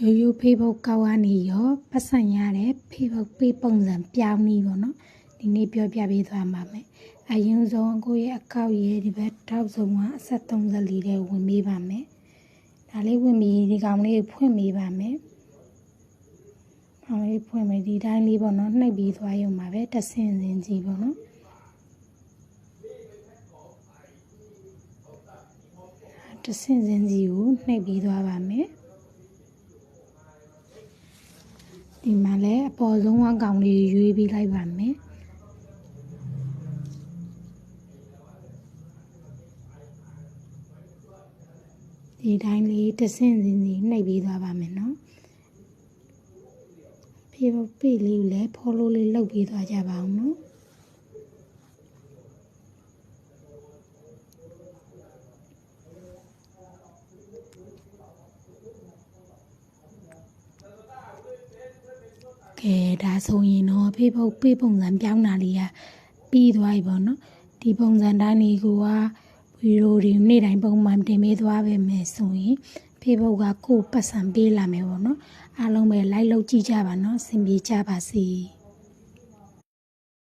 ရိုးရိုးဖေးဖို့ကောက်ကနေရောပတ်စံရတဲ့ဖေးဖို့ပေးပုံစံပြောင်းနေပေါ့နော်ဒီနေ့ပြောပြပေးသွားမှာမယ်အရင်ဆုံးကိုရဲ့အကောက်ရဲ့ဒီဘက်ထောက်ဆုံးကအဆက်34တဲ့ဝင်ပေးပါမယ်ဒါလေးဝင်ပြီးဒီကောင်လေးဖွင့်ပေးပါမယ်အောင်လေးဖွင့်ပြီးဒီတိုင်းလေးပေါ့နော်နှိပ်ပြီးသွားရုံပါပဲတဆင်စင်ကြီးပေါ့နော်တဆင်စင်ကြီးကိုနှိပ်ပြီးသွားပါမယ်ဒီမှာလည်းအပေါ်ဆုံးကကောင်လေးရွေးပြီးလိုက်ပါမယ်ဒီတိုင်းလေးတဆင့်စင်းစီနှိပ်ပြီးသွားပါမယ်နော်ဖေးဖို့ပေးလေးကိုလည်းဖော်လို့လေးလုပ်ပြီးသွားကြပါအောင်နော်ကဲဒါဆိုရင်တော့ဖေးဖို့ပေးပုံစံပြောင်းတာလေးကပြီးသွားပြီပေါ့နော်ဒီပုံစံတိုင်းလေးကဗီဒီယိုတွေနေ့တိုင်းပုံမှန်တင်ပေးသွားပဲမယ်ဆိုရင်ဖေးဖို့ကကိုယ်ပတ်စံပေးလာမယ်ပေါ့နော်အားလုံးပဲလိုက်လုပ်ကြည့်ကြပါနော်အဆင်ပြေကြပါစေ